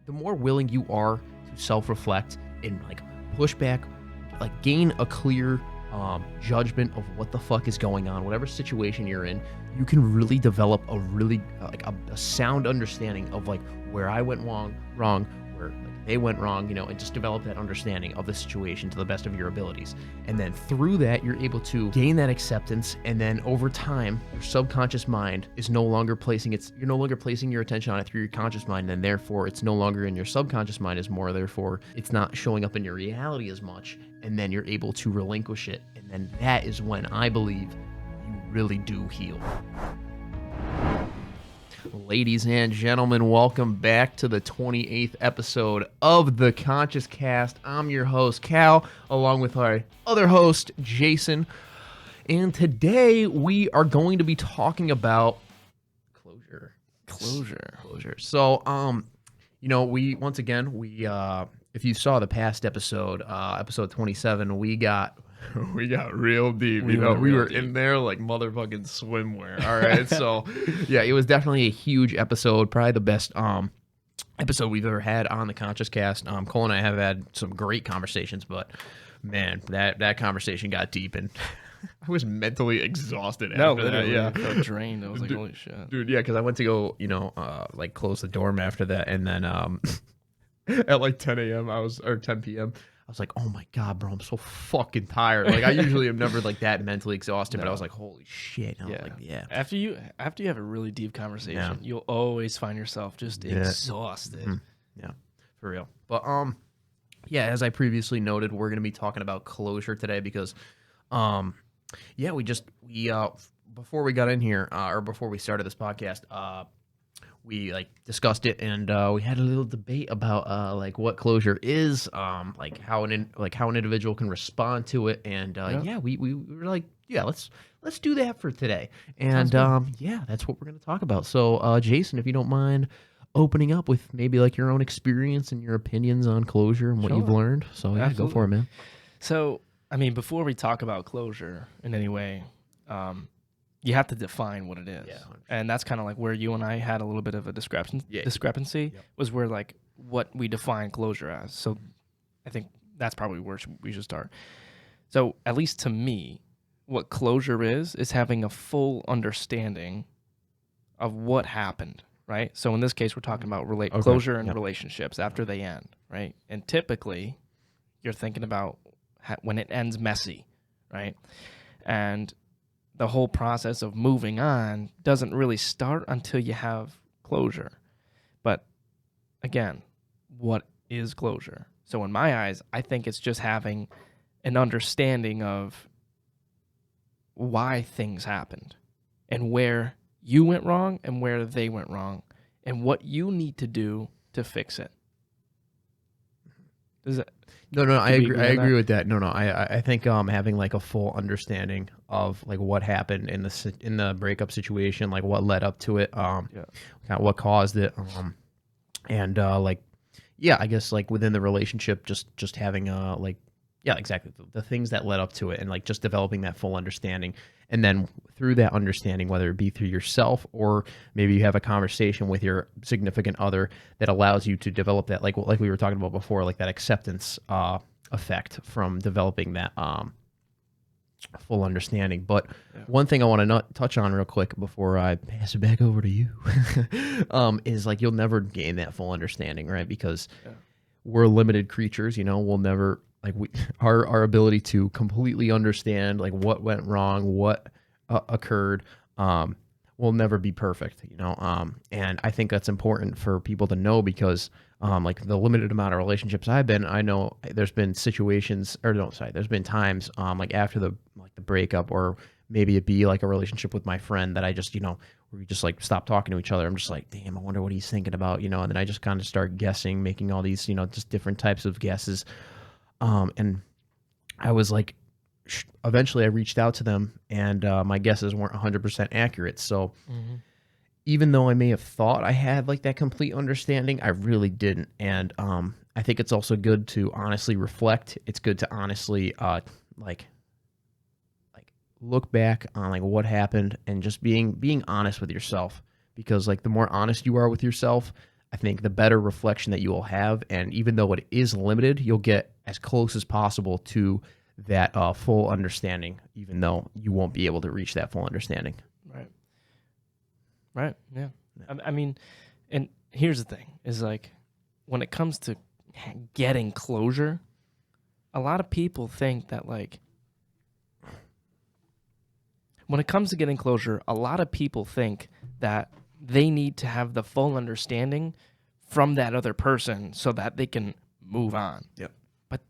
the more willing you are to self-reflect and like push back, like gain a clear judgment of what the fuck is going on, whatever situation you're in, you can really develop a really a sound understanding of like where I went wrong, where like they went wrong, and just develop that understanding of the situation to the best of your abilities. And then through that, you're able to gain that acceptance. And then over time, your subconscious mind is no longer you're no longer placing your attention on it through your conscious mind. And therefore, it's no longer in your subconscious mind as more. Therefore, it's not showing up in your reality as much. And then you're able to relinquish it. And then that is when I believe you really do heal. Ladies and gentlemen, welcome back to the 28th episode of the Conscious Cast. I'm your host, Cal, along with our other host, Jason. And today we are going to be talking about closure. So, we once again, if you saw the past episode, episode 27, we got real deep. We were in there like motherfucking swimwear. All right. So yeah, it was definitely a huge episode. Probably the best episode we've ever had on the Conscious Cast. Cole and I have had some great conversations, but man, that conversation got deep and I was mentally exhausted after that. Yeah. I felt drained. I was like, holy shit. Dude, yeah, because I went to go, like close the dorm after that, and then at like 10 a.m. or 10 p.m. I was like, oh my God, bro, I'm so fucking tired. Like, I usually am never like that mentally exhausted, but I was like, holy shit. And I was like, yeah. After you have a really deep conversation, you'll always find yourself just exhausted. Mm-hmm. Yeah, for real. But yeah, as I previously noted, we're gonna be talking about closure today because we before we got in here, or before we started this podcast, we like discussed it, and we had a little debate about like what closure is, like how an individual can respond to it, and we were like, let's do that for today, and that's what we're gonna talk about. So Jason, if you don't mind opening up with maybe like your own experience and your opinions on closure and what you've learned. So yeah, go for it, man. So I mean, before we talk about closure in any way, you have to define what it is. Yeah, and that's kind of like where you and I had a little bit of a discrepancy was where like what we define closure as. So I think that's probably where we should start. So at least to me, what closure is having a full understanding of what happened, right? So in this case, we're talking about closure in relationships after they end, right? And typically, you're thinking about when it ends messy, right? And the whole process of moving on doesn't really start until you have closure. But again, what is closure? So in my eyes, I think it's just having an understanding of why things happened and where you went wrong and where they went wrong and what you need to do to fix it. Does it? No, I agree with that. I think having like a full understanding of like what happened in the breakup situation, like what led up to it, kind of what caused it, and I guess like within the relationship, just having exactly the things that led up to it, and like just developing that full understanding, and then through that understanding, whether it be through yourself or maybe you have a conversation with your significant other that allows you to develop that, like we were talking about before, like that acceptance effect from developing that full understanding. But one thing I want to touch on real quick before I pass it back over to you is like you'll never gain that full understanding, right? Because we're limited creatures, we'll never. Like our ability to completely understand like what went wrong, what occurred, will never be perfect, and I think that's important for people to know because like the limited amount of relationships I've been, I know there's been there's been times like after the breakup, or maybe it be like a relationship with my friend that I just where we just like stop talking to each other. I'm just like, damn, I wonder what he's thinking about, and then I just kind of start guessing, making all these just different types of guesses. And I was like, eventually I reached out to them, and my guesses weren't 100% accurate. So even though I may have thought I had like that complete understanding, I really didn't. And I think it's also good to honestly reflect. It's good to honestly like look back on like what happened and just being honest with yourself, because like the more honest you are with yourself, I think the better reflection that you will have. And even though it is limited, you'll get as close as possible to that full understanding, even though you won't be able to reach that full understanding. Right. Right. Yeah. I mean, and here's the thing is like when it comes to getting closure, a lot of people think that like when it comes to getting closure, a lot of people think that they need to have the full understanding from that other person so that they can move on. Yep. But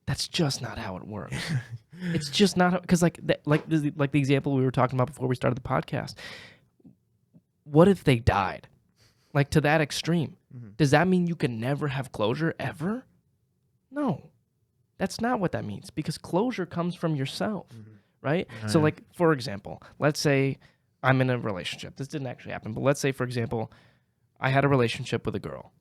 that's just not how it works. It's just not because like the example we were talking about before we started the podcast. What if they died? Like to that extreme. Mm-hmm. Does that mean you can never have closure ever? No. That's not what that means because closure comes from yourself, right? So like, for example, let's say I'm in a relationship. This didn't actually happen, but let's say, for example, I had a relationship with a girl.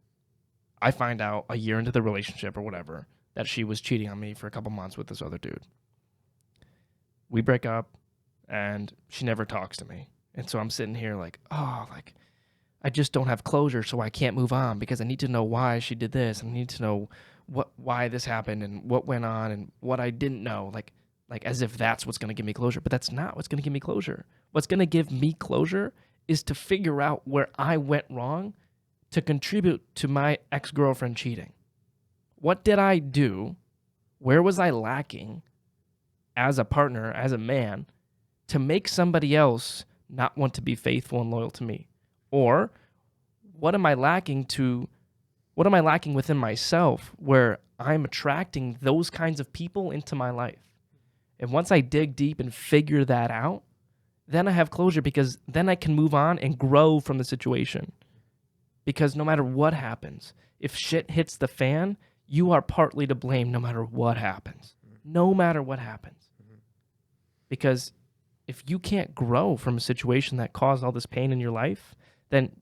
I find out a year into the relationship or whatever that she was cheating on me for a couple months with this other dude. We break up and she never talks to me. And so I'm sitting here like, oh, like I just don't have closure, so I can't move on because I need to know why she did this. I need to know why this happened and what went on and what I didn't know. Like as if that's what's going to give me closure. But that's not what's going to give me closure. What's going to give me closure is to figure out where I went wrong to contribute to my ex-girlfriend cheating. What did I do? Where was I lacking as a partner, as a man, to make somebody else not want to be faithful and loyal to me? Or what am I lacking within myself where I'm attracting those kinds of people into my life? And once I dig deep and figure that out, then I have closure because then I can move on and grow from the situation. Because no matter what happens, if shit hits the fan, you are partly to blame no matter what happens. No matter what happens. Because if you can't grow from a situation that caused all this pain in your life, then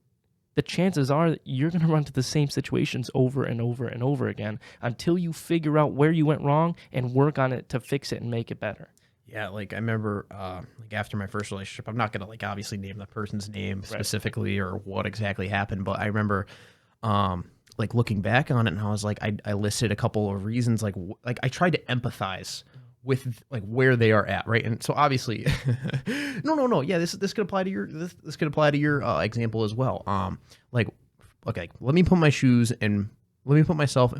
the chances are that you're going to run into the same situations over and over and over again until you figure out where you went wrong and work on it to fix it and make it better. Yeah, like I remember like after my first relationship, I'm not going to like obviously name the person's name specifically or what exactly happened, but I remember like looking back on it and I was like, I listed a couple of reasons, like I tried to empathize with like where they are at, right? And so obviously, no, yeah, this could apply to your this could apply to your example as well. Like, okay, let me put myself in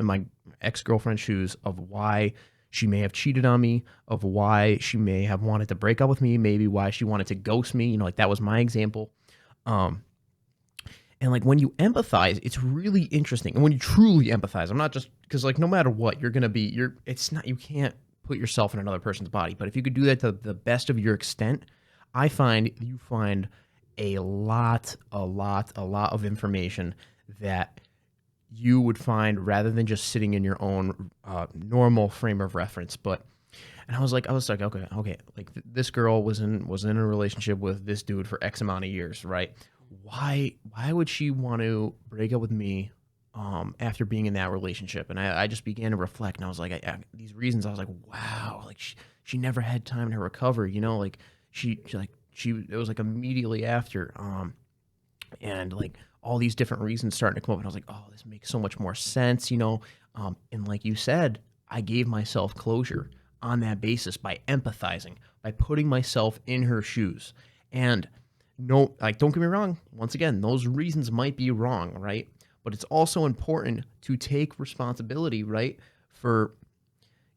my ex-girlfriend's shoes of why she may have cheated on me, of why she may have wanted to break up with me, maybe why she wanted to ghost me. You know, like that was my example. And like when you empathize, it's really interesting. And when you truly empathize, I'm not just because like no matter what, you can't put yourself in another person's body. But if you could do that to the best of your extent, I find you find a lot of information that you would find rather than just sitting in your own normal frame of reference. And I was like, okay, like this girl was in a relationship with this dude for X amount of years, right? Why would she want to break up with me after being in that relationship? And I just began to reflect, and I was like, these reasons. I was like, wow, like she never had time to recover, you know, like it was like immediately after, and like all these different reasons starting to come up, and I was like, oh, this makes so much more sense, you know. And like you said, I gave myself closure on that basis by empathizing, by putting myself in her shoes. And no, like, don't get me wrong. Once again, those reasons might be wrong, right? But it's also important to take responsibility, right, for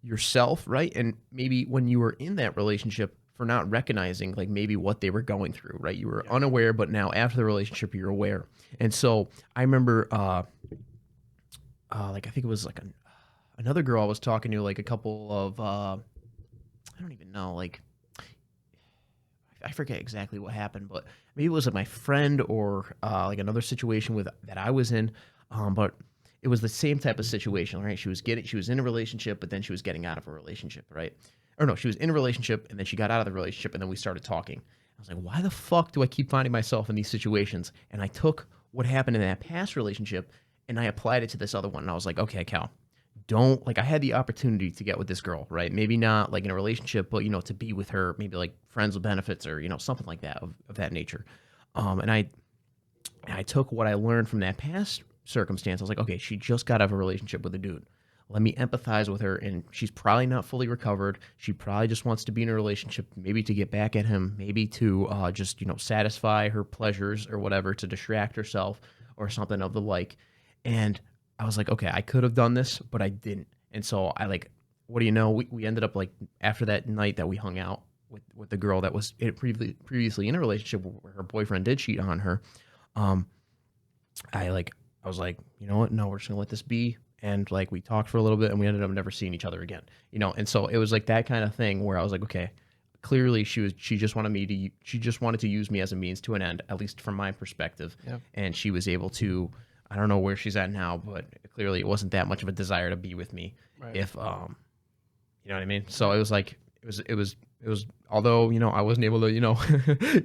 yourself, right? And maybe when you were in that relationship, for not recognizing like maybe what they were going through, right? You were unaware, but now after the relationship, you're aware. And so I remember, like I think it was like another girl I was talking to, like a couple of, I don't even know, like I forget exactly what happened, but maybe it was like my friend or like another situation that I was in, but it was the same type of situation, right? She was in a relationship, but then she was getting out of a relationship, right? Or no, she was in a relationship and then she got out of the relationship and then we started talking. I was like, why the fuck do I keep finding myself in these situations? And I took what happened in that past relationship and I applied it to this other one. And I was like, okay, Cal, I had the opportunity to get with this girl, right? Maybe not like in a relationship, but, you know, to be with her, maybe like friends with benefits or, you know, something like that of that nature. And I took what I learned from that past circumstance. I was like, okay, she just got out of a relationship with a dude. Let me empathize with her, and she's probably not fully recovered. She probably just wants to be in a relationship, maybe to get back at him, maybe to just, you know, satisfy her pleasures or whatever, to distract herself or something of the like. And I was like, okay, I could have done this, but I didn't. And so I like, what do you know? We ended up like, after that night that we hung out with the girl that was previously in a relationship where her boyfriend did cheat on her. I was like, you know what? No, we're just gonna let this be. And like we talked for a little bit, and we ended up never seeing each other again. You know, and so it was like that kind of thing where I was like, okay, clearly she just wanted to use me as a means to an end, at least from my perspective. Yep. And she was able to. I don't know where she's at now, but clearly it wasn't that much of a desire to be with me. Right. If you know what I mean. So it was like it was. Although, you know, I wasn't able to, you know,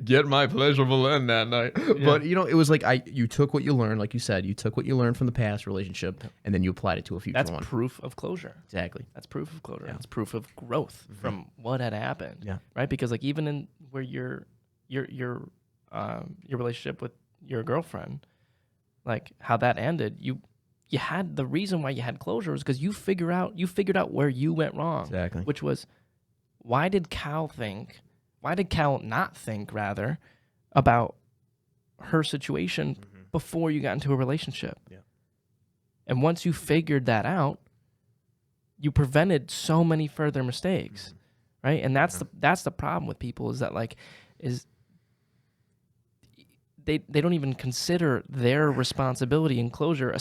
get my pleasurable end that night. Yeah. But, you know, it was like you took what you learned, like you said, you took what you learned from the past relationship, and then you applied it to a future one. That's proof of closure. Exactly. That's proof of closure. Yeah. It's proof of growth from what had happened. Yeah. Right? Because like even in where your relationship with your girlfriend, like how that ended, you had the reason why you had closure was because you figured out where you went wrong. Exactly. Which was, why did Cal not think rather about her situation before you got into a relationship? Yeah. And once you figured that out, you prevented so many further mistakes, right? And that's the problem with people is that they don't even consider their responsibility in closure,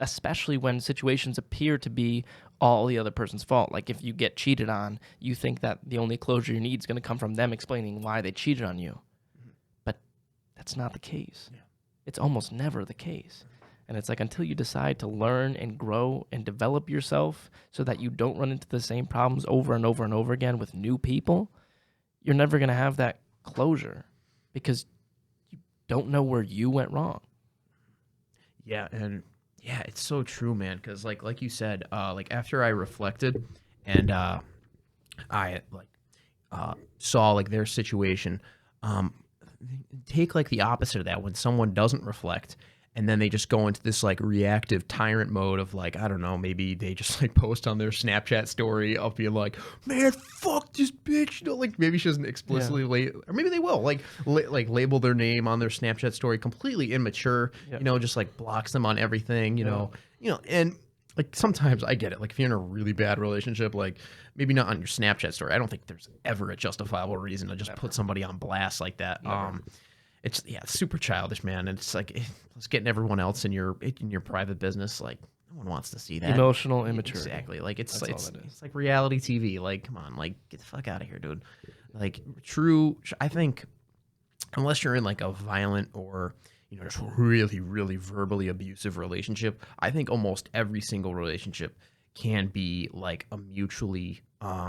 especially when situations appear to be all the other person's fault. Like if you get cheated on, you think that the only closure you need is going to come from them explaining why they cheated on you. But that's not the case. Yeah. It's almost never the case. And it's like until you decide to learn and grow and develop yourself so that you don't run into the same problems over and over and over again with new people, you're never going to have that closure because you don't know where you went wrong. Yeah, and yeah, it's so true, man. Because like you said, like after I reflected, and I saw like their situation, take like the opposite of that when someone doesn't reflect, and then they just go into this like reactive tyrant mode of like, I don't know, maybe they just like post on their Snapchat story of being like, man, fuck this bitch, you know, like maybe she doesn't explicitly or maybe they will like label their name on their Snapchat story, completely immature, you know, just like blocks them on everything, you know, and like sometimes I get it, like if you're in a really bad relationship, like maybe not on your Snapchat story, I don't think there's ever a justifiable reason to just put somebody on blast like that. It's super childish, man. And it's like it's getting everyone else in your private business. Like no one wants to see that. Emotional immaturity. Exactly. Like it's like reality TV. Like come on, like get the fuck out of here, dude. Like I think unless you're in like a violent or just really really verbally abusive relationship, I think almost every single relationship can be like a mutually.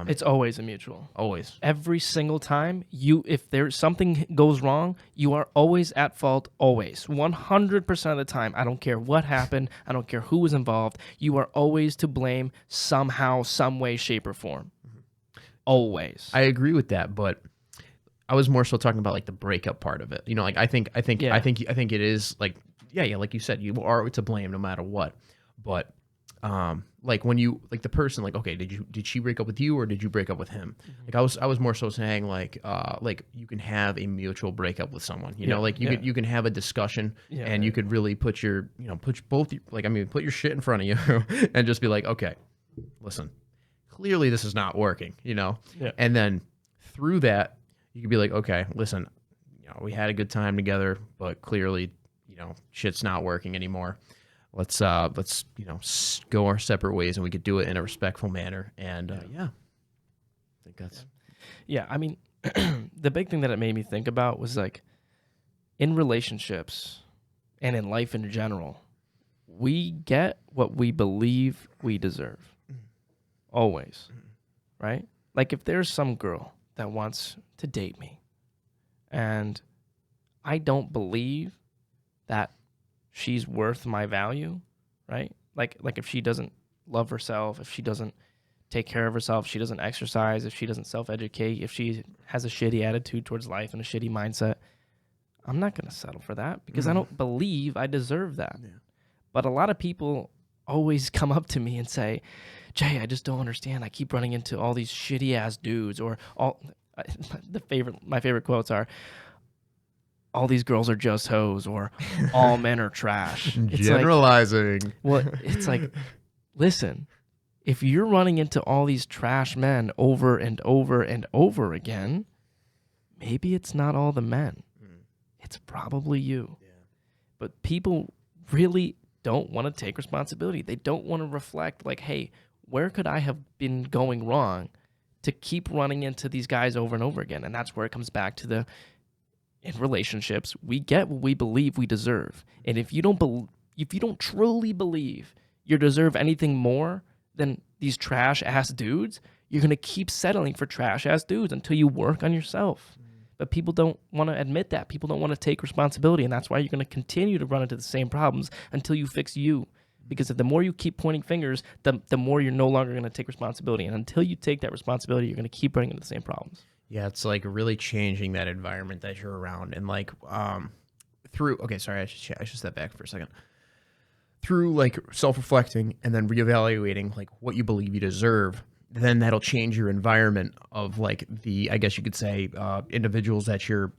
It's always a mutual. Always. Every single time if there's something goes wrong, you are always at fault. Always. 100% of the time. I don't care what happened. I don't care who was involved. You are always to blame somehow, some way, shape, or form. Always. I agree with that, but I was more so talking about like the breakup part of it. You know, like I think it is like like you said, you are to blame no matter what. But like when you like the person, like, okay, did she break up with you or did you break up with him? Like I was more so saying like you can have a mutual breakup with someone, you know, like you can have a discussion and you could really put your, put your shit in front of you and just be like, okay, listen, clearly this is not working, and then through that you could be like, okay, listen, we had a good time together, but clearly, shit's not working anymore. Let's go our separate ways, and we could do it in a respectful manner. And I think that's. Yeah, I mean, the big thing that it made me think about was like, in relationships and in life in general, we get what we believe we deserve. Always, right? Like if there's some girl that wants to date me, and I don't believe that she's worth my value, right? Like if she doesn't love herself, if she doesn't take care of herself, if she doesn't exercise, if she doesn't self-educate, if she has a shitty attitude towards life and a shitty mindset, I'm not going to settle for that because I don't believe I deserve that. Yeah. But a lot of people always come up to me and say, Jay, I just don't understand. I keep running into all these shitty ass dudes, or my favorite quotes are, all these girls are just hoes, or all men are trash. It's generalizing. Like, well, it's like, listen, if you're running into all these trash men over and over and over again, maybe it's not all the men. It's probably you. Yeah. But people really don't want to take responsibility. They don't want to reflect like, hey, where could I have been going wrong to keep running into these guys over and over again? And that's where it comes back to in relationships, we get what we believe we deserve. And if you don't truly believe you deserve anything more than these trash ass dudes, you're going to keep settling for trash ass dudes until you work on yourself. But people don't want to admit that. People don't want to take responsibility. And that's why you're going to continue to run into the same problems until you fix you. Because the more you keep pointing fingers, the more you're no longer going to take responsibility. And until you take that responsibility, you're going to keep running into the same problems. Yeah, it's like really changing that environment that you're around. And like okay, sorry, I should step back for a second. Through like self-reflecting and then reevaluating like what you believe you deserve, then that'll change your environment of like I guess you could say, individuals that you're,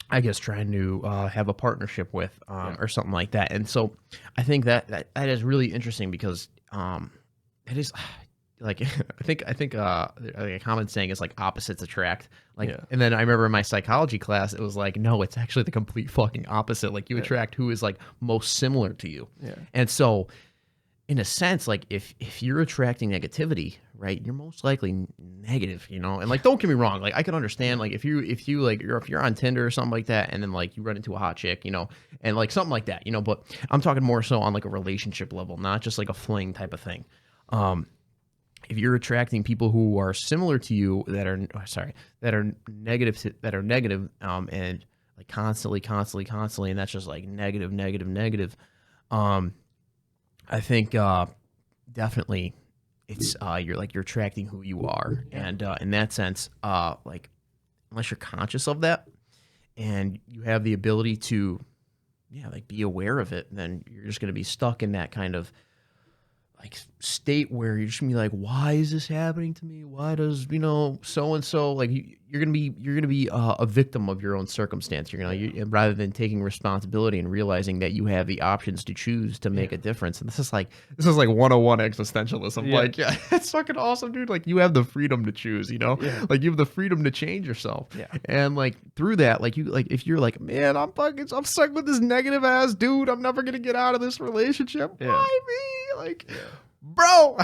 I guess, trying to have a partnership with or something like that. And so I think that is really interesting because it is like, I think a common saying is like opposites attract. Like, and then I remember in my psychology class, it was like, no, it's actually the complete fucking opposite. Like you attract who is like most similar to you. Yeah. And so in a sense, like if you're attracting negativity, right, you're most likely negative, you know? And like, don't get me wrong. Like I can understand, like if you like, if you're on Tinder or something like that, and then like you run into a hot chick, you know, and like something like that, you know, but I'm talking more so on like a relationship level, not just like a fling type of thing. If you're attracting people who are similar to you that are negative, and like constantly, and that's just like negative. I think definitely it's you're attracting who you are, and in that sense, like unless you're conscious of that and you have the ability to, like be aware of it, then you're just going to be stuck in that kind of like state where you're just gonna be like, why is this happening to me? Why does so and so, like you're gonna be a victim of your own circumstance. Rather than taking responsibility and realizing that you have the options to choose to make a difference. And this is like 101 existentialism. Yeah. Like, yeah, it's fucking awesome, dude. Like you have the freedom to choose. Like you have the freedom to change yourself. Yeah. And like through that, if you're like, man, I'm stuck with this negative ass dude. I'm never gonna get out of this relationship. Yeah. Why me? Like. Yeah. Bro,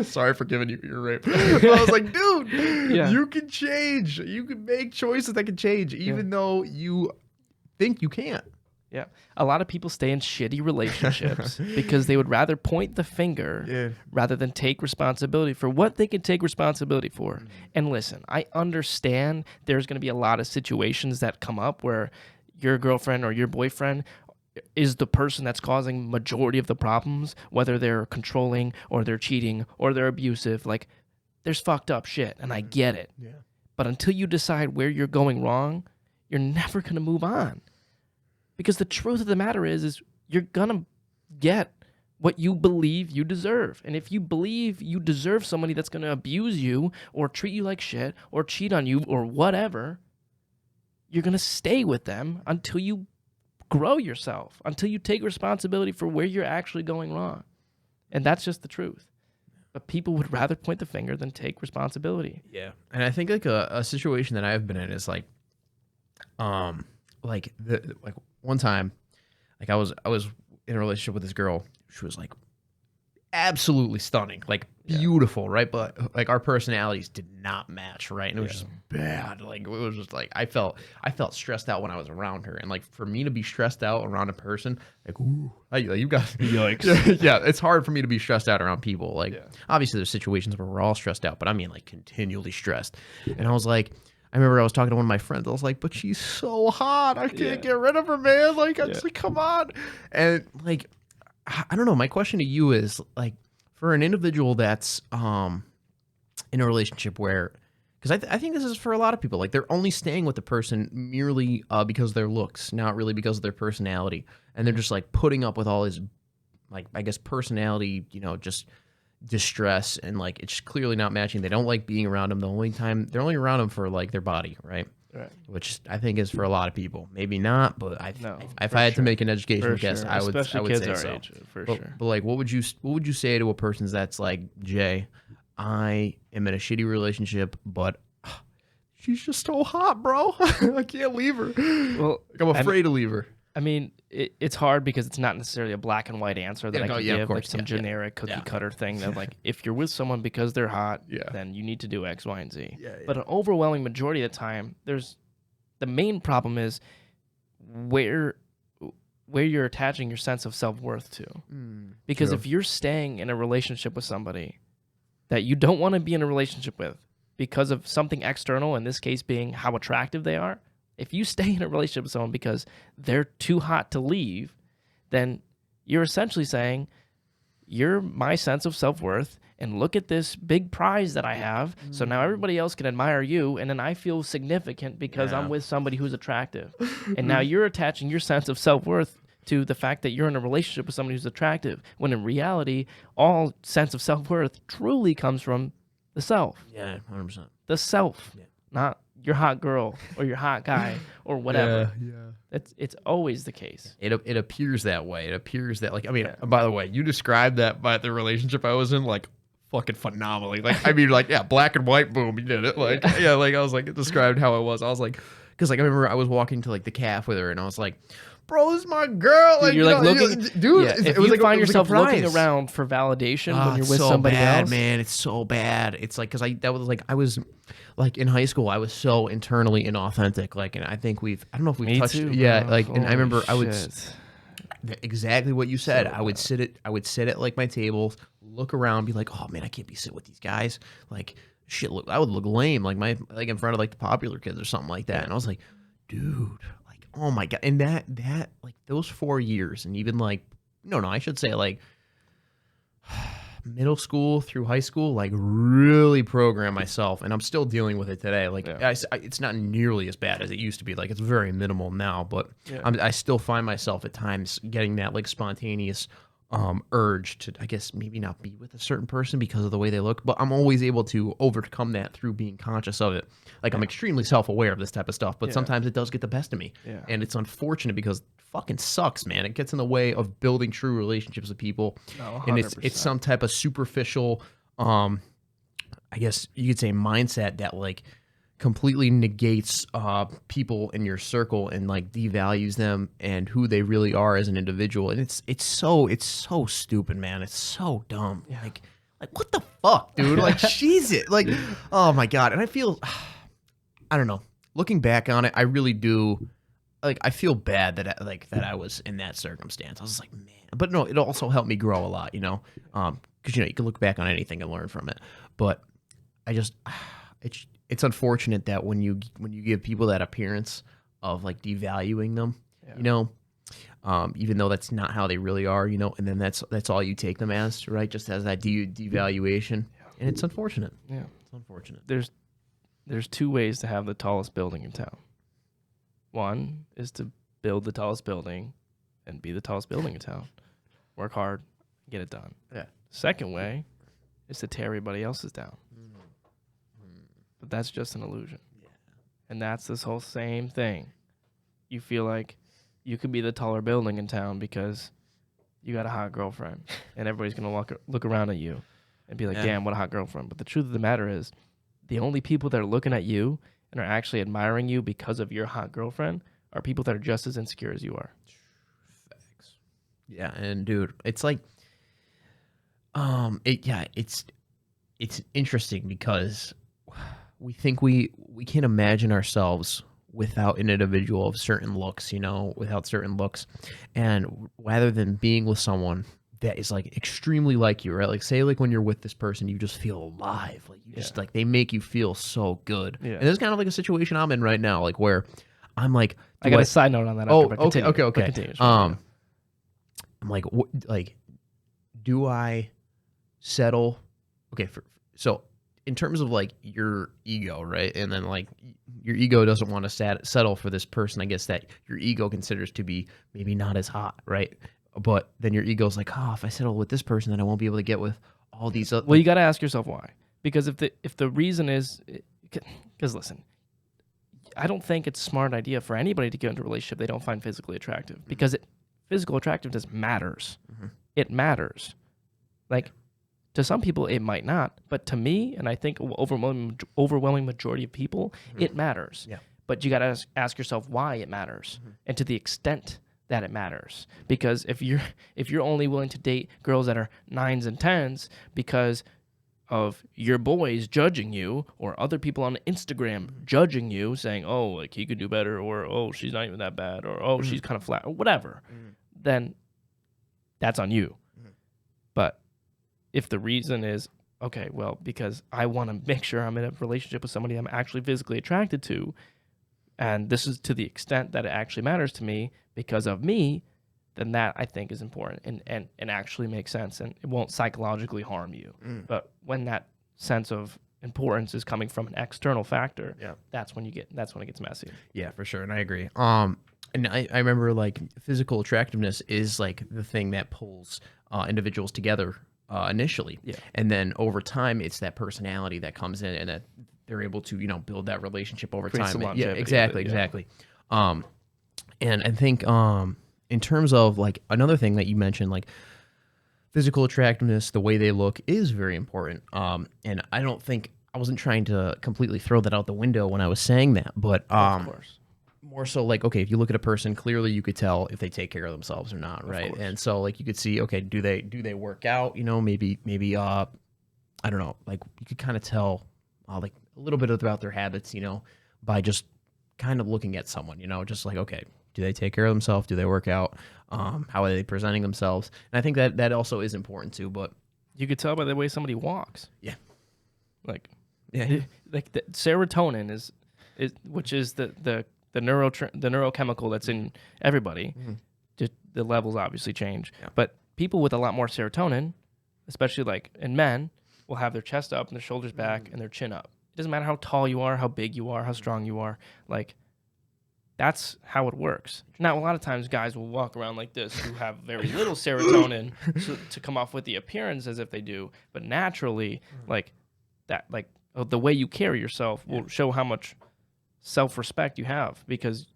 sorry for giving you your rape. I was like, dude, you can change. You can make choices that can change, even though you think you can't. Yeah. A lot of people stay in shitty relationships because they would rather point the finger rather than take responsibility for what they can take responsibility for. Mm-hmm. And listen, I understand there's going to be a lot of situations that come up where your girlfriend or your boyfriend is the person that's causing majority of the problems, whether they're controlling or they're cheating or they're abusive. Like, there's fucked up shit, and I get it. Yeah. But until you decide where you're going wrong, you're never going to move on. Because the truth of the matter is you're going to get what you believe you deserve. And if you believe you deserve somebody that's going to abuse you or treat you like shit or cheat on you or whatever, you're going to stay with them until you grow yourself, until you take responsibility for where you're actually going wrong. And that's just the truth. But people would rather point the finger than take responsibility. Yeah. And I think like a situation that I've been in is like one time, like I was in a relationship with this girl. She was like absolutely stunning, like beautiful, right? But like our personalities did not match, right? And it was just bad. Like it was just like I felt stressed out when I was around her, and like for me to be stressed out around a person, like ooh, you got yikes. Yeah, it's hard for me to be stressed out around people. Like obviously there's situations where we're all stressed out, but I mean like continually stressed. And I was like, I remember I was talking to one of my friends. I was like, but she's so hot. I can't get rid of her, man. Like I just like, come on. And like I don't know. My question to you is like, for an individual that's in a relationship where, because I think this is for a lot of people, like they're only staying with the person merely because of their looks, not really because of their personality, and they're just like putting up with all this like I guess personality, you know, just distress, and like it's clearly not matching. They don't like being around them. They're only around them for like their body, right? Right. Which I think is for a lot of people. Maybe not, but No, if I had to make an educational for guess, sure. I would Especially kids say our so. age, for But, sure. but like, what would you say to a person that's like, Jay, I am in a shitty relationship, but she's just so hot, bro. I can't leave her. Well, Like, I'm afraid to leave her. I mean, it's hard because it's not necessarily a black and white answer that I can give, course, like some generic cookie cutter thing that like if you're with someone because they're hot, then you need to do X, Y, and Z. But an overwhelming majority of the time, the main problem is where you're attaching your sense of self-worth to. Because if you're staying in a relationship with somebody that you don't want to be in a relationship with because of something external, in this case being how attractive they are, if you stay in a relationship with someone because they're too hot to leave, then you're essentially saying, you're my sense of self-worth, and look at this big prize that I have. So now everybody else can admire you, and then I feel significant because I'm with somebody who's attractive. And now you're attaching your sense of self-worth to the fact that you're in a relationship with somebody who's attractive, when in reality, all sense of self-worth truly comes from the self. Yeah, 100%. The self, not your hot girl or your hot guy or whatever. It's always the case. It appears that way. It appears that, like, I mean, by the way, you described that by the relationship I was in, like, fucking phenomenally. Like, I mean, like, yeah, black and white, boom, you did it. Like, like, I was like, it described how it was. I was like, because, like, I remember I was walking to, like, the calf with her, and I was like, bro, this is my girl. Like, you're like looking, dude. If you find yourself looking around for validation when you're with somebody else, man, it's so bad. It's like, because I was like in high school, I was so internally inauthentic. Like, and I think I don't know if we've touched, too, like, Holy and I remember shit. I would exactly what you said. I would sit at like my table, look around, be like, oh man, I can't be sitting with these guys. Like, shit, I would look lame, like in front of like the popular kids or something like that. And I was like, dude. Oh my God. And that like those 4 years, and even like, no, I should say like middle school through high school, like really programmed myself, and I'm still dealing with it today. Like it's not nearly as bad as it used to be. Like it's very minimal now, but I still find myself at times getting that like spontaneous urge to, I guess, maybe not be with a certain person because of the way they look, but I'm always able to overcome that through being conscious of it. Like I'm extremely self-aware of this type of stuff, but sometimes it does get the best of me. And it's unfortunate because it fucking sucks, man. It gets in the way of building true relationships with people. And it's some type of superficial, I guess you could say, mindset that like completely negates people in your circle and like devalues them and who they really are as an individual. And it's so stupid, man. It's so dumb. Like what the fuck, dude? Like Jesus. Like, oh my God. And I feel, I don't know. Looking back on it, I really do. Like, I feel bad that I was in that circumstance. I was like, man. But no, it also helped me grow a lot, you know, because you can look back on anything and learn from it. But I just, it's unfortunate that when you give people that appearance of like devaluing them, you know, even though that's not how they really are, you know, and then that's all you take them as, right? Just as that devaluation, and it's unfortunate. Yeah, it's unfortunate. There's two ways to have the tallest building in town. One is to build the tallest building and be the tallest building in town. Work hard, get it done. Yeah. Second way is to tear everybody else's down. But that's just an illusion. Yeah. And that's this whole same thing. You feel like you could be the taller building in town because you got a hot girlfriend and everybody's going to look around at you and be like, damn, what a hot girlfriend. But the truth of the matter is the only people that are looking at you and are actually admiring you because of your hot girlfriend are people that are just as insecure as you are. Facts. Yeah, and dude, it's like, it's interesting because we think we can't imagine ourselves without an individual of certain looks, you know, without certain looks, and rather than being with someone that is like extremely like you, right? Like say like when you're with this person, you just feel alive. Like you just like, they make you feel so good. Yeah. And this is kind of like a situation I'm in right now, like where I'm like, I got a side note on that. Okay. I'm like, do I settle? Okay. So in terms of like your ego, right? And then like your ego doesn't want to settle for this person, I guess, that your ego considers to be maybe not as hot, right? but then your ego's like, oh, if I settle with this person, then I won't be able to get with all these other. Well, you got to ask yourself why. Because if the reason is, because listen, I don't think it's a smart idea for anybody to get into a relationship they don't find physically attractive, because physical attractiveness matters. It matters. Like, to some people it might not, but to me, and I think overwhelming majority of people, it matters. Yeah. But you got to ask yourself why it matters, and to the extent that it matters. Because if you're only willing to date girls that are 9s and 10s because of your boys judging you, or other people on Instagram judging you, saying, oh, like, he could do better, or oh, she's not even that bad, or oh, she's kind of flat, or whatever, then that's on you. But if the reason is, okay, well, because I want to make sure I'm in a relationship with somebody I'm actually physically attracted to, and this is to the extent that it actually matters to me because of me, then that, I think, is important and actually makes sense, and it won't psychologically harm you. But when that sense of importance is coming from an external factor, that's when it gets messy. Yeah, for sure, and I agree. And I remember, like, physical attractiveness is like the thing that pulls individuals together initially, and then over time, it's that personality that comes in, and that they're able to, build that relationship over time. Yeah, exactly. And I think in terms of, like, another thing that you mentioned, like, physical attractiveness, the way they look is very important. And I don't think I wasn't trying to completely throw that out the window when I was saying that, but of course. More so, like, okay, if you look at a person, clearly you could tell if they take care of themselves or not, right? And so, like, you could see, okay, do they work out? Maybe I don't know, like, you could kind of tell like a little bit about their habits, by just kind of looking at someone, just like, okay, do they take care of themselves? Do they work out? How are they presenting themselves? And I think that also is important too. But you could tell by the way somebody walks. Yeah. Like, like the serotonin is which is the neurochemical that's in everybody. Just the levels obviously change. Yeah. But people with a lot more serotonin, especially like in men, will have their chest up and their shoulders back and their chin up. It doesn't matter how tall you are, how big you are, how strong you are. Like, that's how it works. Now, a lot of times guys will walk around like this who have very little serotonin to come off with the appearance as if they do. But naturally, like that, like the way you carry yourself will show how much self-respect you have, because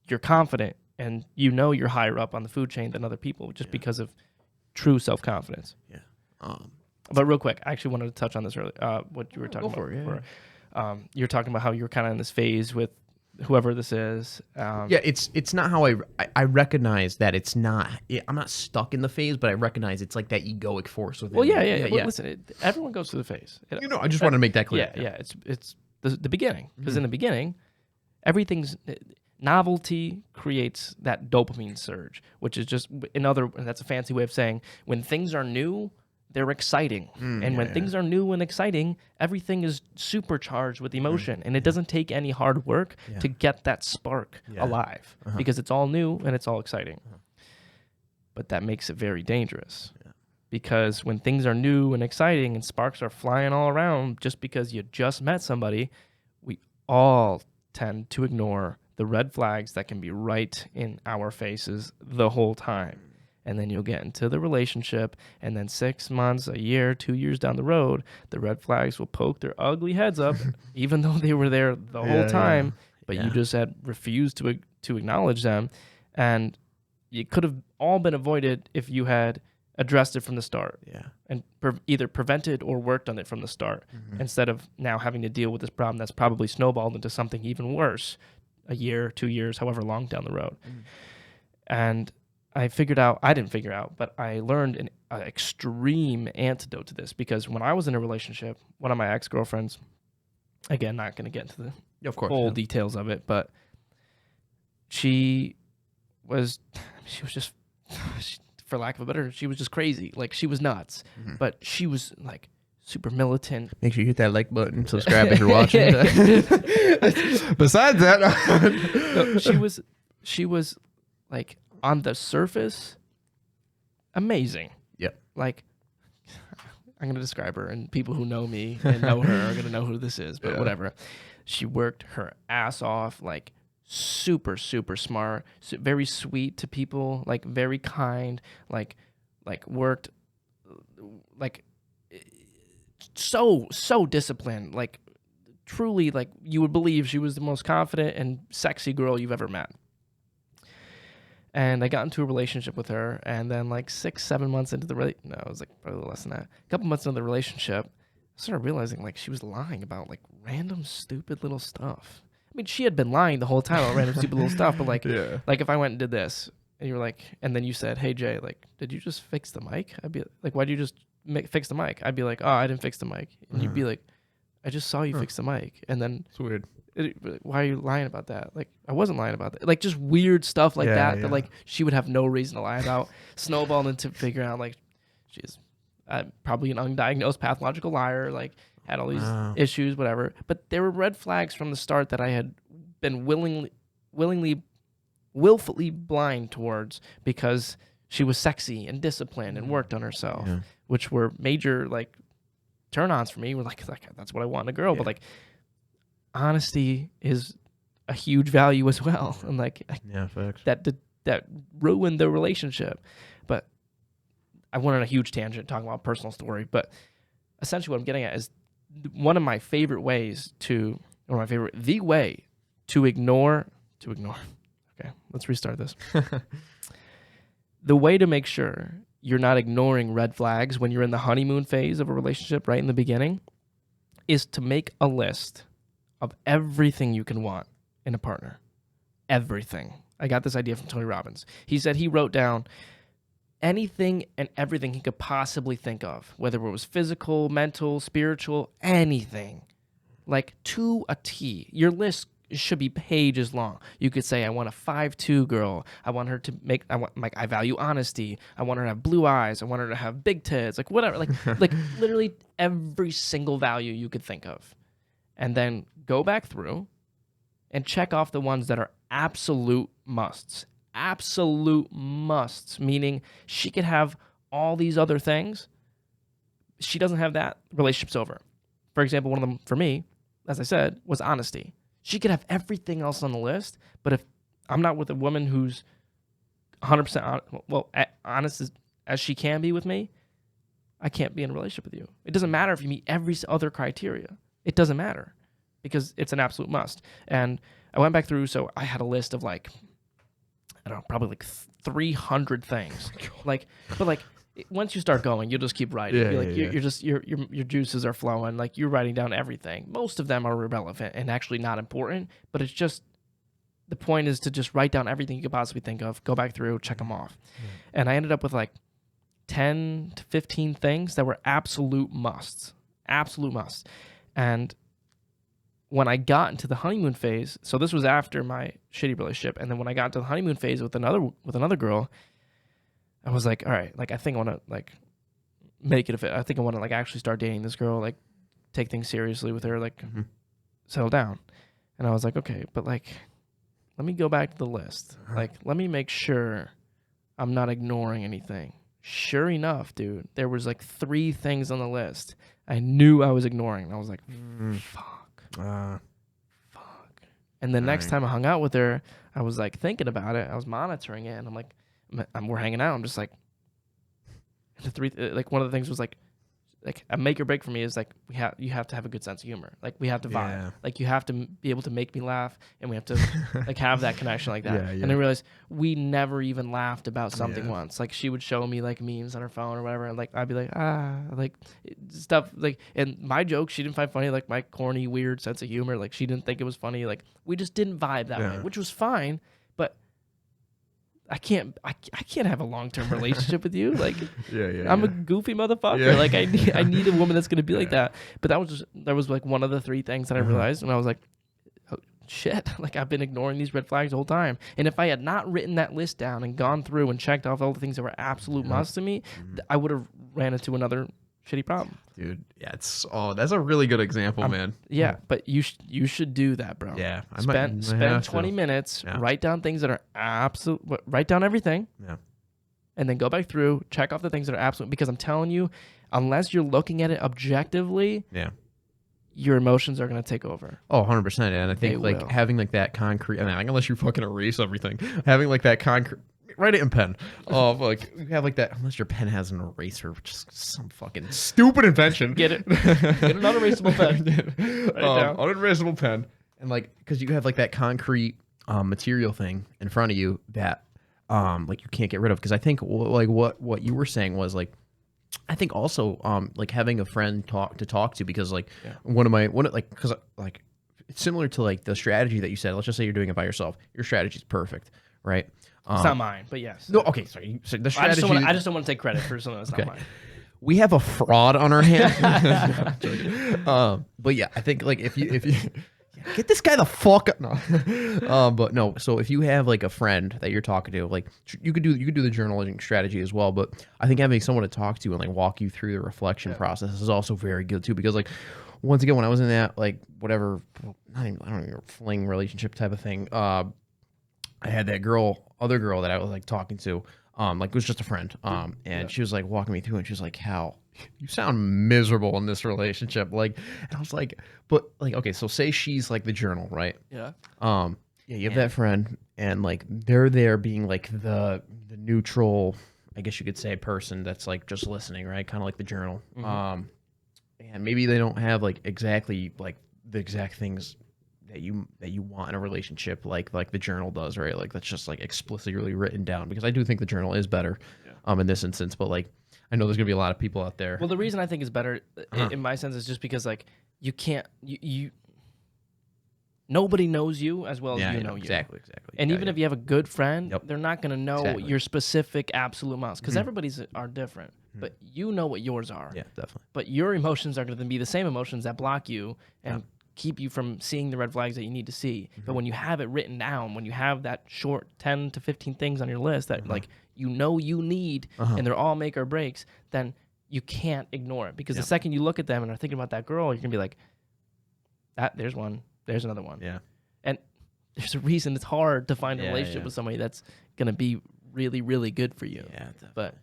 you're confident and you're higher up on the food chain than other people just because of true self-confidence. Yeah. But real quick, I actually wanted to touch on this earlier. What you were talking about before. You were talking about how you're kind of in this phase with whoever this is. It's not how I recognize that it's not. I'm not stuck in the phase, but I recognize it's like that egoic force within. Well, yeah. Well, listen, everyone goes through the phase. I just want to make that clear. Yeah. It's the beginning, because in the beginning, everything's novelty creates that dopamine surge, which is just that's a fancy way of saying when things are new, they're exciting. And when things are new and exciting, everything is supercharged with emotion. And it doesn't take any hard work to get that spark alive, because it's all new and it's all exciting. But that makes it very dangerous, because when things are new and exciting and sparks are flying all around just because you just met somebody, we all tend to ignore the red flags that can be right in our faces the whole time. And then you'll get into the relationship, and then 6 months, a year, 2 years down the road, the red flags will poke their ugly heads up, even though they were there the whole time, but you just had refused to acknowledge them. And it could have all been avoided if you had addressed it from the start, and either prevented or worked on it from the start, instead of now having to deal with this problem that's probably snowballed into something even worse a year, 2 years, however long down the road. And I didn't figure out, but I learned an extreme antidote to this, because when I was in a relationship, one of my ex-girlfriends, again, not going to get into the whole details of it, but she was just, for lack of a better, she was just crazy. Like, she was nuts, but she was like super militant. Make sure you hit that like button, subscribe if you're watching. Besides that, she was like, on the surface, amazing. Yep. Like, I'm going to describe her, and people who know me and know her are going to know who this is, but whatever. She worked her ass off, like, super, super smart, very sweet to people, like very kind, like worked, like so disciplined, like truly, like you would believe she was the most confident and sexy girl you've ever met. And I got into a relationship with her, and then like 6-7 months into the no, it was like probably less than that. A couple months into the relationship, I started realizing like she was lying about like random stupid little stuff. I mean, she had been lying the whole time about random stupid little stuff, but like, like if I went and did this, and you were like, and then you said, "Hey Jay, like, did you just fix the mic?" I'd be like, "Why'd you just fix the mic?" I'd be like, "Oh, I didn't fix the mic," and you'd be like, "I just saw you fix the mic," and then it's weird. Why are you lying about that? Like, I wasn't lying about that. Like, just weird stuff like that that like she would have no reason to lie about. Snowballed into figuring out like she's probably an undiagnosed pathological liar. Like, had all these issues, whatever. But there were red flags from the start that I had been willfully blind towards because she was sexy and disciplined and worked on herself, which were major like turn-ons for me. We're like that's what I want in a girl, but like honesty is a huge value as well, and like facts. that ruined the relationship. But I went on a huge tangent talking about personal story, but essentially what I'm getting at is the way to ignore. Okay, let's restart this. The way to make sure you're not ignoring red flags when you're in the honeymoon phase of a relationship right in the beginning is to make a list of everything you can want in a partner. Everything. I got this idea from Tony Robbins. He said he wrote down anything and everything he could possibly think of, whether it was physical, mental, spiritual, anything. Like to a T. Your list should be pages long. You could say, I want a 5'2" girl. I want her to I value honesty. I want her to have blue eyes. I want her to have big tits. Like whatever. Like literally every single value you could think of. And then go back through and check off the ones that are absolute musts. Absolute musts, meaning she could have all these other things. She doesn't have that, relationship's over. For example, one of them for me, as I said, was honesty. She could have everything else on the list, but if I'm not with a woman who's 100% honest as she can be with me, I can't be in a relationship with you. It doesn't matter if you meet every other criteria. It doesn't matter because it's an absolute must. And I went back through, so I had a list of like, I don't know, probably like 300 things. Once you start going, you'll just keep writing. You're just your juices are flowing. Like you're writing down everything. Most of them are irrelevant and actually not important, but it's just the point is to just write down everything you could possibly think of, go back through, check them off. And I ended up with like 10 to 15 things that were absolute musts. Absolute musts. And when I got into the honeymoon phase, so this was after my shitty relationship, and then when I got to the honeymoon phase with another girl, I was like, all right, like I think I want to like make it a fit. I think I want to like actually start dating this girl, like take things seriously with her, like settle down. And I was like, okay, but like let me go back to the list. Like let me make sure I'm not ignoring anything. Sure enough, dude, there was like 3 things on the list I knew I was ignoring. And I was like, fuck. And the next time I hung out with her, I was like thinking about it. I was monitoring it, and I'm like, we're hanging out. I'm just like, one of the things was like a make or break for me is like you have to have a good sense of humor. Like we have to vibe. Yeah. Like you have to be able to make me laugh, and we have to like have that connection like that. Yeah. And I realized we never even laughed about something once. Like she would show me like memes on her phone or whatever, and like I'd be like like stuff like, and my jokes she didn't find funny, like my corny weird sense of humor. Like she didn't think it was funny. Like we just didn't vibe that way, which was fine. But I can't have a long-term relationship with you. Like, I'm a goofy motherfucker. Yeah. Like, I need a woman that's gonna be like that. But that was like one of the 3 things that I realized, and I was like, oh, shit. Like, I've been ignoring these red flags the whole time. And if I had not written that list down and gone through and checked off all the things that were absolute musts to me, I would have ran into another shitty problem. Dude, yeah, that's a really good example, man. Yeah, but you should do that, bro. Yeah, spend 20 minutes, write down things that are absolute, write down everything, and then go back through, check off the things that are absolute. Because I'm telling you, unless you're looking at it objectively, your emotions are going to take over. Oh, 100%. And I think They like will. having like that concrete, I mean, like, unless you fucking erase everything, having like that concrete, write it in pen. Like you have like that, unless your pen has an eraser, which is some fucking stupid invention. Get it? Get an unerasable pen. Write it down. Unerasable pen. And like, because you have like that concrete material thing in front of you that like you can't get rid of. Because I think like what you were saying was like, I think also like having a friend to talk to, because like because like it's similar to like the strategy that you said. Let's just say you're doing it by yourself. Your strategy is perfect, right? It's not mine, but yes. No, okay, sorry. So the I strategy. just don't want to take credit for something that's not mine. We have a fraud on our hands. But yeah, I think like if you get this guy the fuck up. No. But no, so if you have like a friend that you're talking to, like you could do the journaling strategy as well, but I think having someone to talk to and like walk you through the reflection process is also very good too, because like once again, when I was in that like whatever, I don't know, fling relationship type of thing, I had that other girl that I was like talking to, like it was just a friend, and she was like walking me through, and she was like, "Hal, you sound miserable in this relationship." Like, and I was like, "But like, okay, so say she's like the journal, right? Yeah. Yeah, you have that friend, and like they're there being like the neutral, I guess you could say, person that's like just listening, right? Kind of like the journal. And maybe they don't have like exactly like the exact things that you want in a relationship like the journal does, right? Like that's just like explicitly written down, because I do think the journal is better in this instance, but like I know there's gonna be a lot of people out there. Well, the reason I think it's better in my sense is just because like you can't you nobody knows you as well as you know you. Exactly. And even if you have a good friend, they're not going to know Exactly. your specific absolute amounts, because everybody's are different. But you know what yours are. Yeah, definitely. But your emotions are going to be the same emotions that block you and keep you from seeing the red flags that you need to see. But when you have it written down, when you have that short 10 to 15 things on your list that like you need and they're all make or breaks, then you can't ignore it, because the second you look at them and are thinking about that girl, you're going to be like, there's one, there's another one. Yeah. And there's a reason it's hard to find a relationship yeah. with somebody that's going to be really, really good for you. Yeah, definitely. But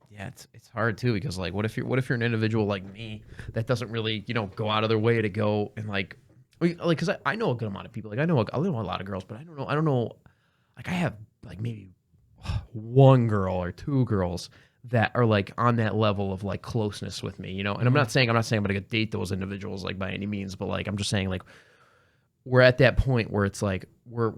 yeah, it's hard too, because like what if you're an individual like me that doesn't really go out of their way to go and like because I know a good amount of people, like I know a lot of girls, but I don't know like I have like maybe one girl or two girls that are like on that level of like closeness with me, and I'm not saying I'm gonna date those individuals like by any means, but like I'm just saying like we're at that point where it's like we're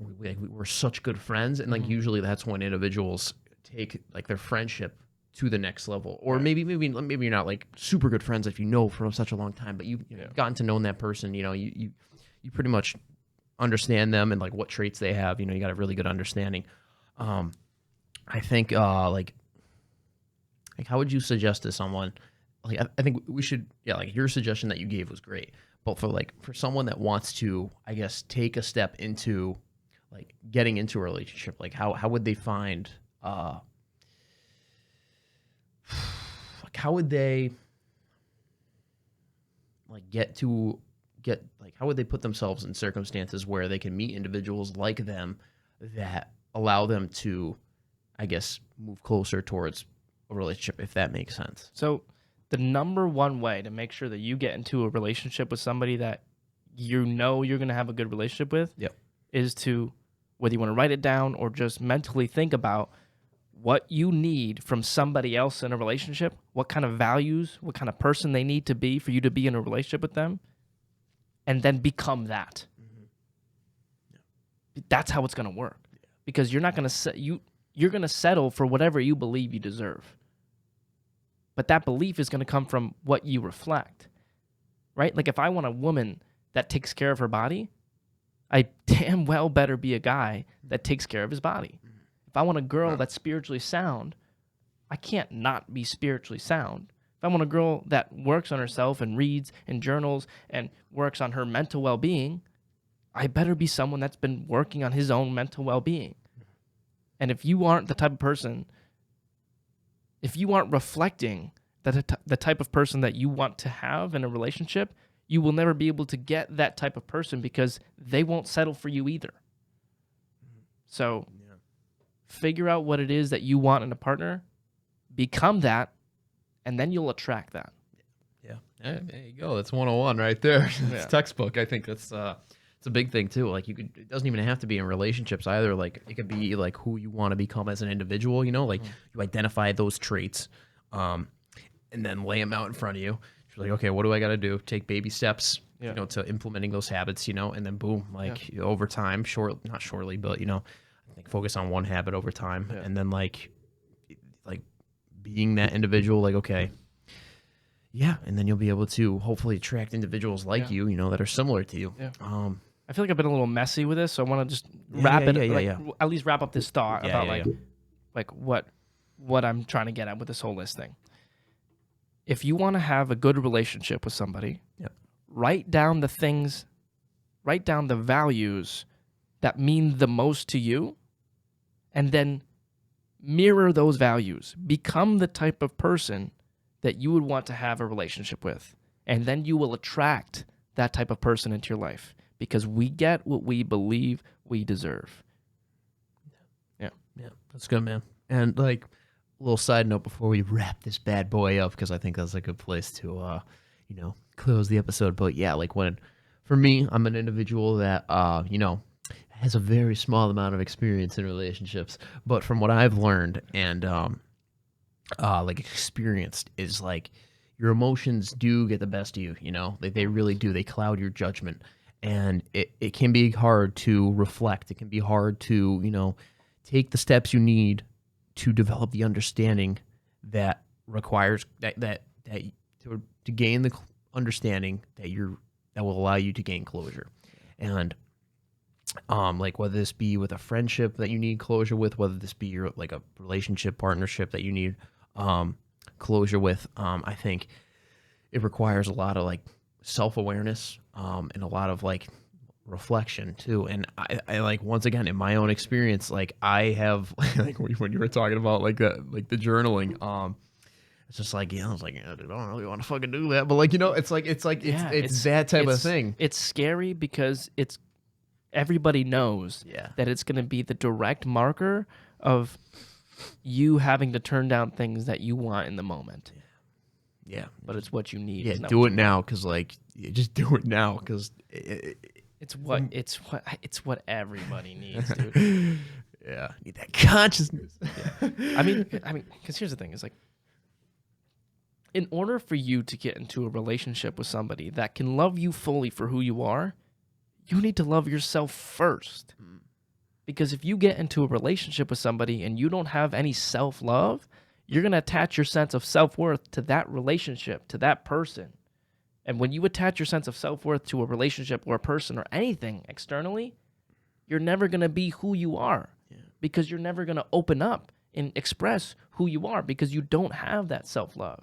such good friends, and like usually that's when individuals take like their friendship to the next level, or maybe you're not like super good friends if you know for such a long time, but you've gotten to know that person, you pretty much understand them and like what traits they have, you got a really good understanding. I think like how would you suggest to someone, like I think we should, like your suggestion that you gave was great, but for someone that wants to, I guess, take a step into like getting into a relationship, like how would they find like how would they like how would they put themselves in circumstances where they can meet individuals like them that allow them to, I guess, move closer towards a relationship, if that makes sense? So the number one way to make sure that you get into a relationship with somebody that you're going to have a good relationship with is to, whether you want to write it down or just mentally think about what you need from somebody else in a relationship, what kind of values, what kind of person they need to be for you to be in a relationship with them, and then become that. That's how it's going to work, because you're not going to you're going to settle for whatever you believe you deserve. But that belief is going to come from what you reflect, right? Like if I want a woman that takes care of her body, I damn well better be a guy that takes care of his body. If I want a girl that's spiritually sound, I can't not be spiritually sound. If I want a girl that works on herself and reads and journals and works on her mental well-being, I better be someone that's been working on his own mental well-being. And if you aren't the type of person, if you aren't reflecting the type of person that you want to have in a relationship, you will never be able to get that type of person, because they won't settle for you either. So figure out what it is that you want in a partner, become that, and then you'll attract that. Yeah. There you go. That's 101 right there. It's textbook. I think that's it's a big thing too. Like it doesn't even have to be in relationships either. Like it could be like who you want to become as an individual, you know, like you identify those traits, and then lay them out in front of you. You're like, okay, what do I got to do? Take baby steps, you know, to implementing those habits, you know, and then boom, like over time, not shortly, but you know, I think focus on one habit over time, and then like being that individual, like, okay, yeah, and then you'll be able to hopefully attract individuals like you know, that are similar to you. Yeah. I feel like I've been a little messy with this, so I want to just wrap it, at least wrap up this thought about like what I'm trying to get at with this whole list thing. If you want to have a good relationship with somebody, write down the values that mean the most to you, and then mirror those values. Become the type of person that you would want to have a relationship with. And then you will attract that type of person into your life, because we get what we believe we deserve. Yeah. Yeah. That's good, man. And like a little side note before we wrap this bad boy up, because I think that's a good place to, you know, close the episode. But yeah, like for me, I'm an individual that, you know, has a very small amount of experience in relationships, but from what I've learned and like experienced is like your emotions do get the best of you, you know, they really do. They cloud your judgment, and it can be hard to reflect. It can be hard to, you know, take the steps you need to develop the understanding that requires that to gain the understanding that will allow you to gain closure. And like whether this be with a friendship that you need closure with, whether this be your like a relationship partnership that you need closure with, I think it requires a lot of like self-awareness and a lot of like reflection too. And I like, once again, in my own experience, like I have like when you were talking about like the journaling, it's just like, I was like, I don't really want to fucking do that, but like, you know, it's that type of thing. It's scary because everybody knows that it's going to be the direct marker of you having to turn down things that you want in the moment. Yeah. But it's what you need. Yeah, do it now, because like, just do it now, because it's what everybody needs, dude. Yeah, need that consciousness. I mean, because here's the thing: is like, in order for you to get into a relationship with somebody that can love you fully for who you are, you need to love yourself first. Because if you get into a relationship with somebody and you don't have any self-love, you're going to attach your sense of self-worth to that relationship, to that person. And when you attach your sense of self-worth to a relationship or a person or anything externally, you're never going to be who you are, because you're never going to open up and express who you are, because you don't have that self-love.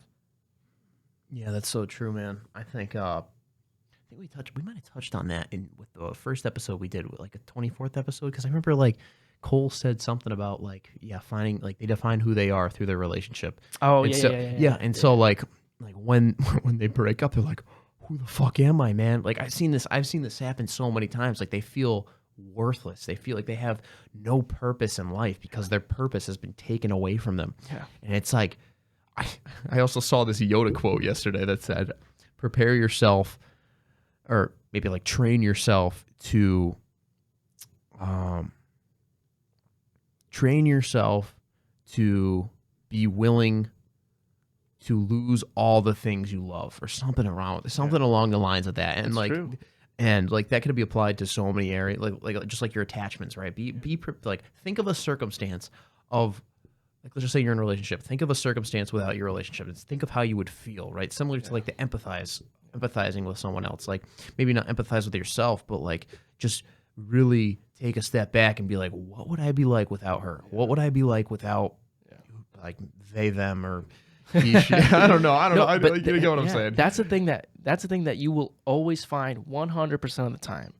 Yeah, that's so true, man. I think we might have touched on that with the first episode we did, with like a 24th episode, because I remember like Cole said something about like finding, like they define who they are through their relationship. Oh, and so like when they break up, they're like, who the fuck am I, man? Like I've seen this happen so many times. Like they feel worthless. They feel like they have no purpose in life because their purpose has been taken away from them. Yeah. And it's like, I also saw this Yoda quote yesterday that said, prepare yourself, or maybe like train yourself to be willing to lose all the things you love, or something along the lines of that. And that's like true. And like that could be applied to so many areas, like just like your attachments, right? Like think of a circumstance of, like, let's just say you're in a relationship. Think of a circumstance without your relationship, and think of how you would feel, right? Similar to like the empathizing with someone else. Like maybe not empathize with yourself, but like just really take a step back and be like, what would I be like without her? What would I be like without like they, them, or he, she? I don't know. You get what I'm saying? That's the thing that you will always find 100% of the time,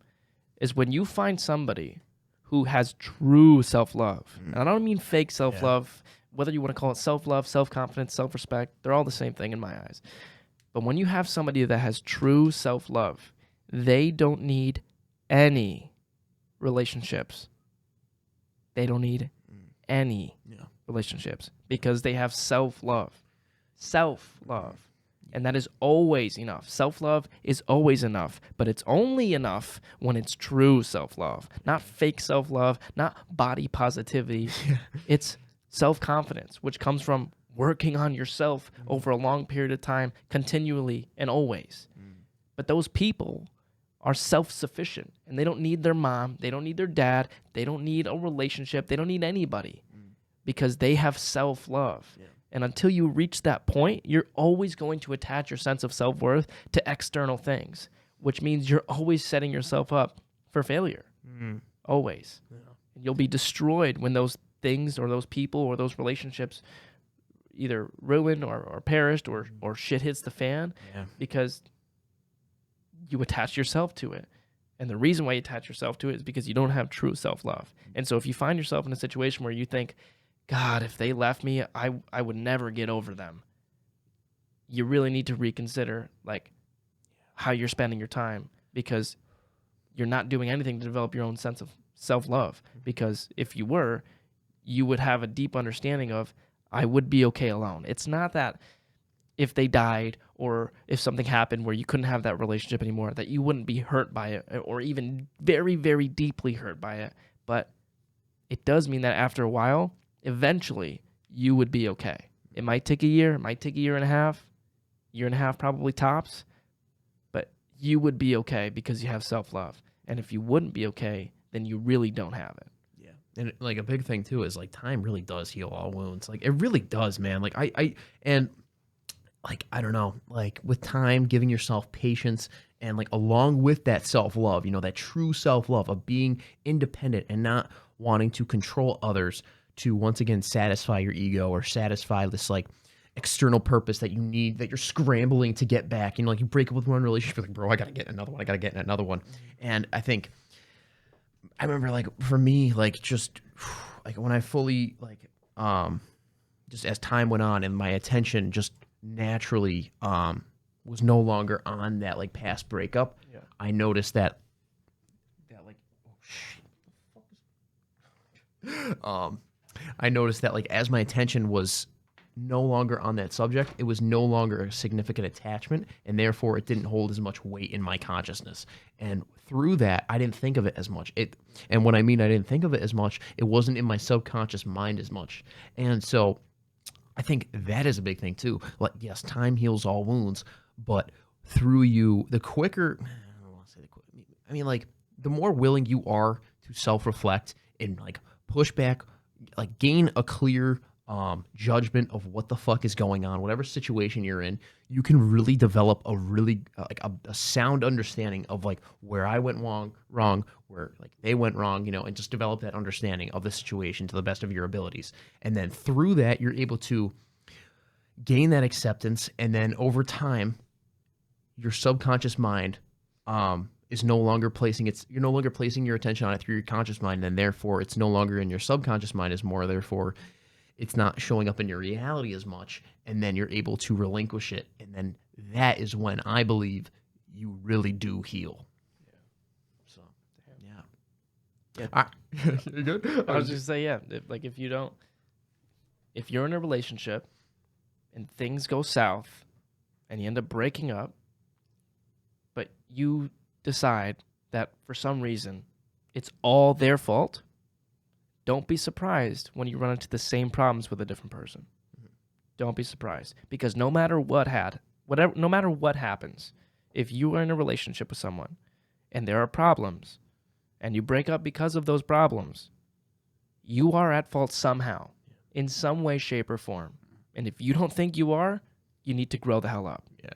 is when you find somebody who has true self-love. And I don't mean fake self-love, whether you want to call it self-love, self-confidence, self-respect, they're all the same thing in my eyes. But when you have somebody that has true self-love, they don't need any relationships. They don't need any relationships, because they have self-love. Self-love. And that is always enough. Self-love is always enough, but it's only enough when it's true self-love, not fake self-love, not body positivity. It's self-confidence, which comes from working on yourself over a long period of time, continually and always. But those people are self-sufficient, and they don't need their mom, they don't need their dad, they don't need a relationship, they don't need anybody, because they have self-love. Yeah. And until you reach that point, you're always going to attach your sense of self-worth to external things, which means you're always setting yourself up for failure. Always. Yeah. You'll be destroyed when those things or those people or those relationships either ruined or perished or shit hits the fan, because you attach yourself to it. And the reason why you attach yourself to it is because you don't have true self-love. And so if you find yourself in a situation where you think, God, if they left me, I would never get over them, you really need to reconsider like how you're spending your time, because you're not doing anything to develop your own sense of self-love. Because if you were, you would have a deep understanding of, I would be okay alone. It's not that if they died or if something happened where you couldn't have that relationship anymore, that you wouldn't be hurt by it or even very, very deeply hurt by it. But it does mean that after a while, eventually you would be okay. It might take a year, it might take a year and a half probably tops, but you would be okay because you have self-love. And if you wouldn't be okay, then you really don't have it. Yeah. And like a big thing too is like time really does heal all wounds. Like it really does, man. Like I don't know, like with time, giving yourself patience, and like along with that self-love, you know, that true self-love of being independent and not wanting to control others to once again satisfy your ego or satisfy this like external purpose that you need, that you're scrambling to get back. You know, like you break up with one relationship, you're like, bro, I gotta get another one. I gotta get another one. And I remember like for me, like just like when I fully like just as time went on and my attention just naturally was no longer on that like past breakup, I noticed that like I noticed that like as my attention was no longer on that subject, it was no longer a significant attachment, and therefore it didn't hold as much weight in my consciousness. And through that, I didn't think of it as much. And when I mean I didn't think of it as much, it wasn't in my subconscious mind as much. And so I think that is a big thing too. Like, yes, time heals all wounds, but through you, the quicker, I don't want to say the quicker, I mean, like, the more willing you are to self-reflect and like push back, like gain a clear judgment of what the fuck is going on, whatever situation you're in, you can really develop a really like a sound understanding of like where I went wrong, where like they went wrong, you know, and just develop that understanding of the situation to the best of your abilities. And then through that, you're able to gain that acceptance. And then over time, your subconscious mind is no longer you're no longer placing your attention on it through your conscious mind. And therefore it's no longer in your subconscious mind as more, therefore it's not showing up in your reality as much, and then you're able to relinquish it, and then that is when I believe you really do heal. Yeah. So, yeah. You're good? I was just saying, yeah, if you're in a relationship and things go south and you end up breaking up, but you decide that for some reason it's all their fault, don't be surprised when you run into the same problems with a different person. Don't be surprised, because no matter what happens, if you are in a relationship with someone and there are problems and you break up because of those problems, you are at fault somehow, in some way, shape, or form. And if you don't think you are, you need to grow the hell up. Yeah.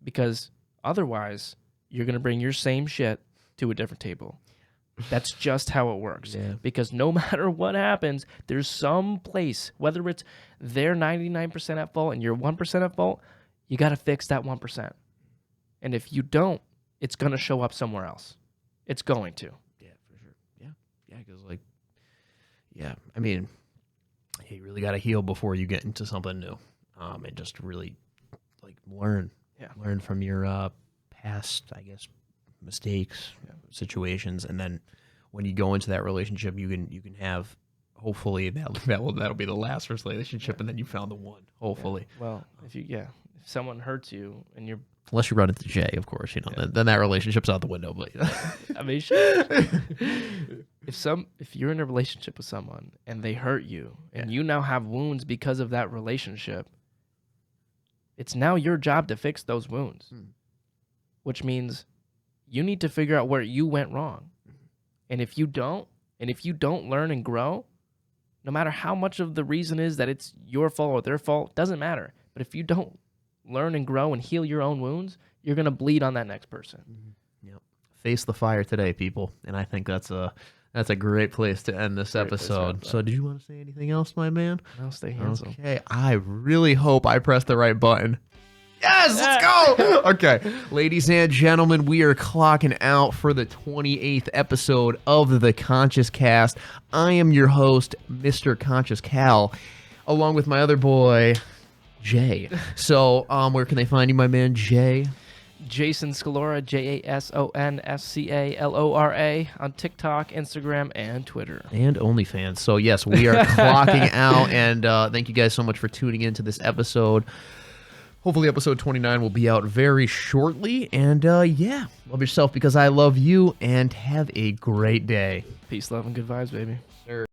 Because otherwise, you're going to bring your same shit to a different table. That's just how it works. Yeah. Because no matter what happens, there's some place, whether it's they're 99% at fault and you're 1% at fault, you got to fix that 1%. And if you don't, it's going to show up somewhere else. It's going to. Yeah, for sure. Yeah. Yeah, because, like, yeah, I mean, you really got to heal before you get into something new. And just really, like, learn. Yeah. Learn from your past, I guess, mistakes, situations, and then when you go into that relationship, you can have hopefully that'll be the last relationship, and then you found the one. Hopefully. Yeah. Well, if someone hurts you and you're unless you run into Jay, of course, then that relationship's out the window. But I mean, if you're in a relationship with someone and they hurt you and you now have wounds because of that relationship, it's now your job to fix those wounds, which means you need to figure out where you went wrong. And if you don't learn and grow, no matter how much of the reason is that it's your fault or their fault, doesn't matter. But if you don't learn and grow and heal your own wounds, you're going to bleed on that next person. Yep. Face the fire today, people. And I think that's a great place to end this episode. So did you want to say anything else, my man? No, stay handsome. Okay. I really hope I pressed the right button. Yes, let's go. Okay. Ladies and gentlemen, we are clocking out for the 28th episode of the Conscious Cast. I am your host, Mr. Conscious Cal, along with my other boy, Jay. So, where can they find you, my man, Jay? Jason Scalora, JASONSCALORA on TikTok, Instagram, and Twitter. And OnlyFans. So, yes, we are clocking out, and thank you guys so much for tuning into this episode. Hopefully episode 29 will be out very shortly. And yeah, love yourself because I love you, and have a great day. Peace, love, and good vibes, baby. Sir.